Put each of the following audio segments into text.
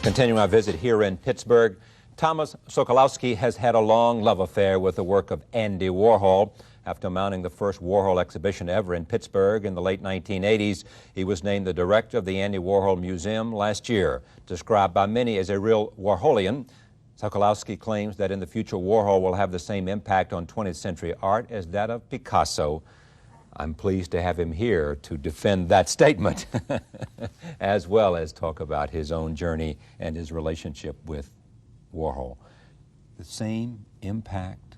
Continuing our visit here in Pittsburgh, Thomas Sokolowski has had a long love affair with the work of Andy Warhol. After mounting the first Warhol exhibition ever in Pittsburgh in the late 1980s, he was named the director of the Andy Warhol Museum last year. Described by many as a real Warholian, Sokolowski claims that in the future Warhol will have the same impact on 20th century art as that of Picasso. I'm pleased to have him here to defend that statement, as well as talk about his own journey and his relationship with Warhol. The same impact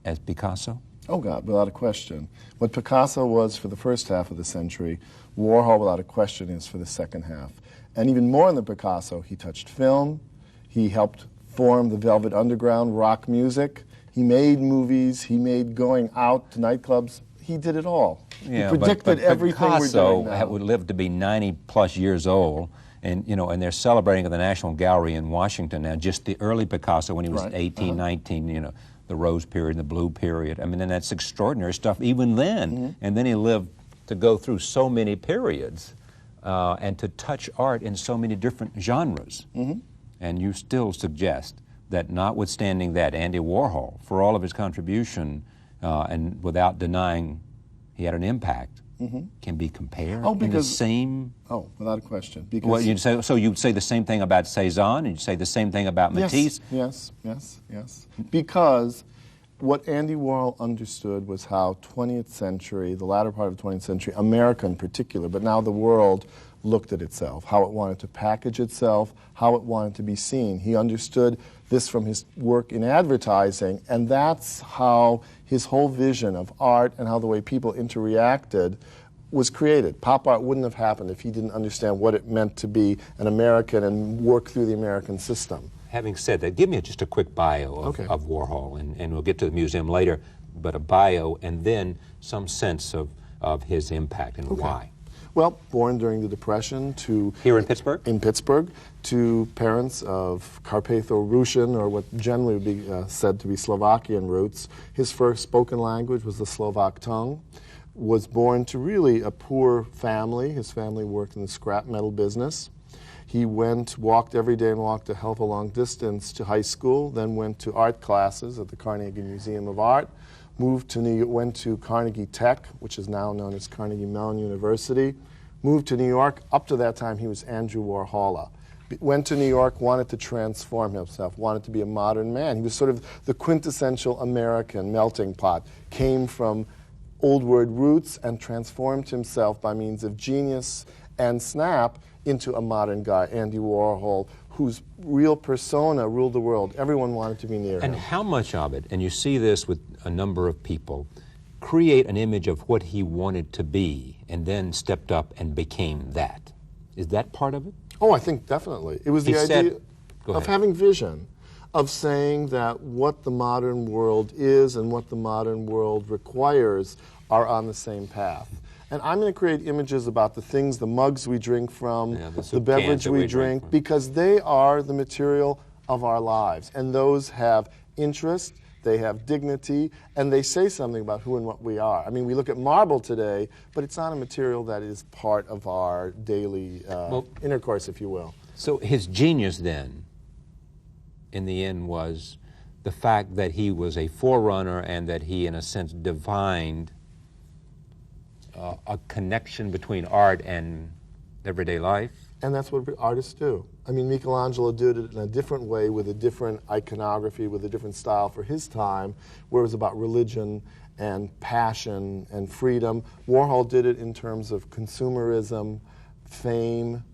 as Picasso? Oh, God, without a question. What Picasso was for the first half of the century, Warhol, without a question, is for the second half. And even more than Picasso, he touched film, he helped form the Velvet Underground, rock music, he made movies, he made going out to nightclubs. He did it all. Yeah, he predicted everything we're doing now. Picasso would live to be 90-plus years old, and and they're celebrating at the National Gallery in Washington now. Just the early Picasso when he was 18, 19, the Rose period, the Blue period. I mean, and that's extraordinary stuff even then. And then he lived to go through so many periods and to touch art in so many different genres. And you still suggest that, notwithstanding that, Andy Warhol, for all of his contribution, and without denying he had an impact, can be compared in the same... Oh, without a question. Because well, you'd say the same thing about Cezanne, and you'd say the same thing about Matisse? Yes. Because what Andy Warhol understood was how 20th century, the latter part of the 20th century, America in particular, but now the world, looked at itself, how it wanted to package itself, how it wanted to be seen. He understood this from his work in advertising, and that's how his whole vision of art and how the way people interacted was created. Pop art wouldn't have happened if he didn't understand what it meant to be an American and work through the American system. Having said that, give me just a quick bio of Warhol, and we'll get to the museum later, but a bio and then some sense of his impact and why. Well, born during the Depression to... Here in Pittsburgh? In Pittsburgh, to parents of Carpatho-Russian, or what generally would be said to be Slovakian roots. His first spoken language was the Slovak tongue. Was born to really a poor family. His family worked in the scrap metal business. He walked every day and walked a hell of a long distance to high school, then went to art classes at the Carnegie Museum of Art. Moved to New York, went to Carnegie Tech, which is now known as Carnegie Mellon University. Moved to New York. Up to that time, he was Andrew Warhola. Went to New York, wanted to transform himself, wanted to be a modern man. He was sort of the quintessential American melting pot. Came from old word roots and transformed himself by means of genius and snap into a modern guy, Andy Warhol, whose real persona ruled the world. Everyone wanted to be near him. And how much of it, and you see this with a number of people, create an image of what he wanted to be and then stepped up and became that? Is that part of it? Oh, I think definitely. It was the idea of having vision, of saying that what the modern world is and what the modern world requires are on the same path. And I'm going to create images about the things, the mugs we drink from, the beverage we drink, because they are the material of our lives. And those have interest, they have dignity, and they say something about who and what we are. I mean, we look at marble today, but it's not a material that is part of our daily intercourse, if you will. So his genius then, in the end, was the fact that he was a forerunner and that he, in a sense, divined a connection between art and everyday life. And that's what artists do. I mean, Michelangelo did it in a different way with a different iconography, with a different style for his time, where it was about religion and passion and freedom. Warhol did it in terms of consumerism, fame,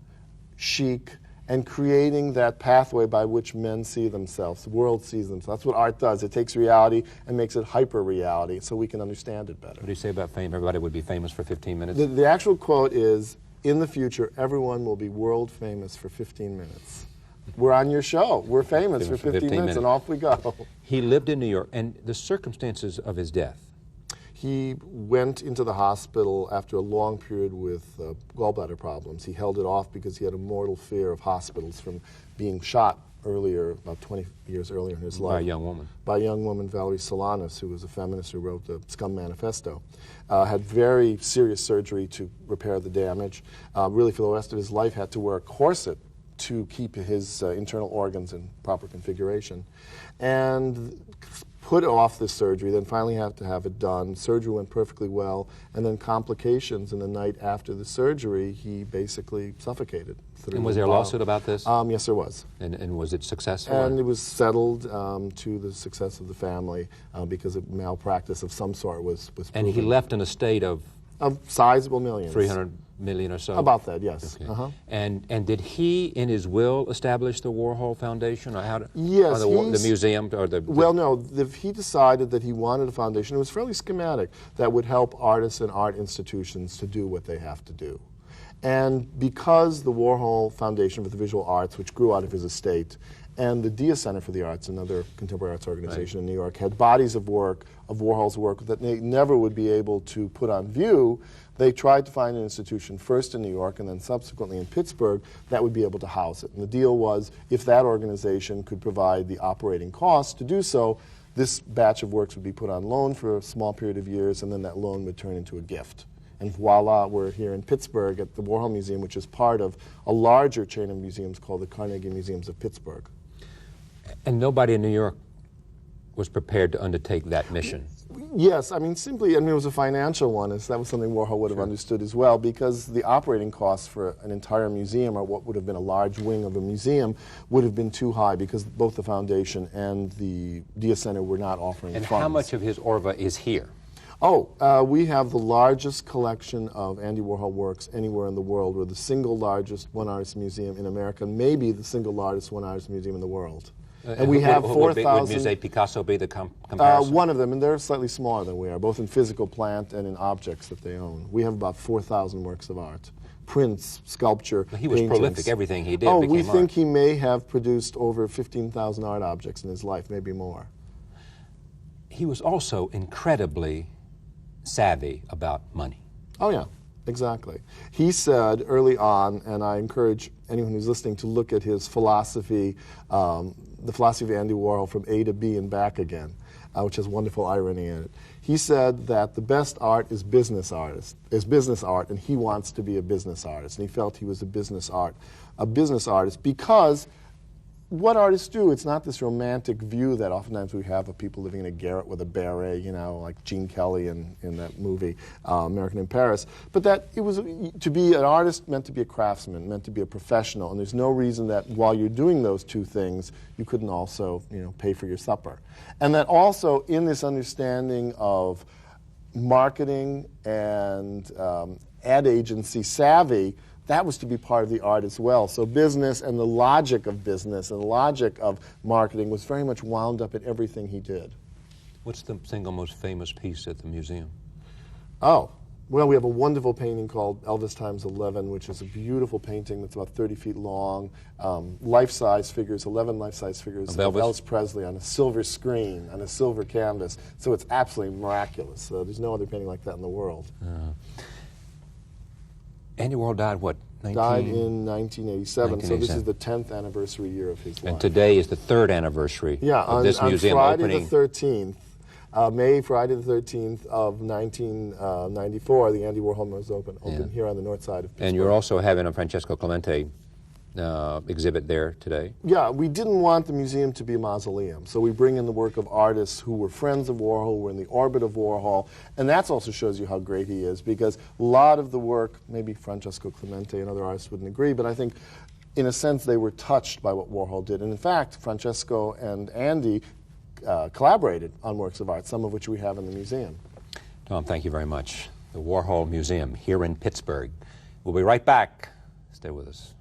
chic, and creating that pathway by which men see themselves, the world sees themselves. That's what art does. It takes reality and makes it hyper-reality so we can understand it better. What do you say about fame? Everybody would be famous for 15 minutes? The actual quote is, in the future, everyone will be world famous for 15 minutes. We're on your show. We're famous for 15 minutes, and off we go. He lived in New York, and the circumstances of his death. He went into the hospital after a long period with gallbladder problems. He held it off because he had a mortal fear of hospitals from being shot earlier, about 20 years earlier in his life. By a young woman. By a young woman, Valerie Solanas, who was a feminist who wrote the Scum Manifesto. Had very serious surgery to repair the damage. Really, for the rest of his life, had to wear a corset to keep his internal organs in proper configuration. And put off this surgery, then finally had to have it done. Surgery went perfectly well, and then complications. In the night after the surgery, he basically suffocated. And was there a lawsuit about this? Yes, there was. And was it successful? And it was settled to the success of the family because a malpractice of some sort was proven. And he left an estate of sizable millions. 300 million or so? About that, yes. Okay. And did he, in his will, establish the Warhol Foundation, or how? Yes, or the museum, or the? Well, no. He decided that he wanted a foundation. It was fairly schematic that would help artists and art institutions to do what they have to do. And because the Warhol Foundation for the Visual Arts, which grew out of his estate, and the Dia Center for the Arts, another contemporary arts organization in New York, had bodies of work, of Warhol's work, that they never would be able to put on view, they tried to find an institution first in New York and then subsequently in Pittsburgh that would be able to house it. And the deal was, if that organization could provide the operating costs to do so, this batch of works would be put on loan for a small period of years, and then that loan would turn into a gift. And voila, we're here in Pittsburgh at the Warhol Museum, which is part of a larger chain of museums called the Carnegie Museums of Pittsburgh. And nobody in New York was prepared to undertake that mission? Yes, I mean, simply, it was a financial one, and that was something Warhol would have understood as well, because the operating costs for an entire museum, or what would have been a large wing of a museum, would have been too high, because both the foundation and the Dia Center were not offering funds. And how much of his Orva is here? Oh, we have the largest collection of Andy Warhol works anywhere in the world. We're the single largest one-artist museum in America, maybe the single largest one-artist museum in the world. And we have 4,000... Would Musée Picasso be the comparison? One of them, and they're slightly smaller than we are, both in physical plant and in objects that they own. We have about 4,000 works of art. Prints, sculpture, He was paintings. prolific. Everything he did Oh, became we think art. he may have produced over 15,000 art objects in his life, maybe more. He was also incredibly savvy about money. Oh, yeah. Exactly. He said early on, and I encourage anyone who's listening to look at his philosophy, the philosophy of Andy Warhol, From A to B and Back Again, which has wonderful irony in it. He said that the best art is business art, and he wants to be a business artist. And he felt he was a business artist, because what artists do, it's not this romantic view that oftentimes we have of people living in a garret with a beret, you know, like Gene Kelly in that movie, American in Paris, but that it was, to be an artist meant to be a craftsman, meant to be a professional, and there's no reason that while you're doing those two things, you couldn't also, pay for your supper. And that also in this understanding of marketing and ad agency savvy, that was to be part of the art as well. So business and the logic of business and the logic of marketing was very much wound up in everything he did. What's the single most famous piece at the museum? Oh, well, we have a wonderful painting called Elvis Times 11, which is a beautiful painting that's about 30 feet long, life-size figures, 11 life-size figures of Elvis Presley on a silver screen, on a silver canvas. So it's absolutely miraculous. There's no other painting like that in the world. Andy Warhol died, what, Died in 1987, so this is the 10th anniversary year of his life. And today is the 3rd anniversary of this museum Friday opening. the 13th, Friday the 13th of 1994, the Andy Warhol Museum opened here on the north side of Pittsburgh. And you're also having a Francesco Clemente exhibit there today. Yeah, we didn't want the museum to be a mausoleum, so we bring in the work of artists who were friends of Warhol, who were in the orbit of Warhol, and that also shows you how great he is, because a lot of the work, maybe Francesco Clemente and other artists wouldn't agree, but I think in a sense they were touched by what Warhol did. And in fact, Francesco and Andy collaborated on works of art, some of which we have in the museum. Tom, thank you very much. The Warhol Museum here in Pittsburgh. We'll be right back. Stay with us.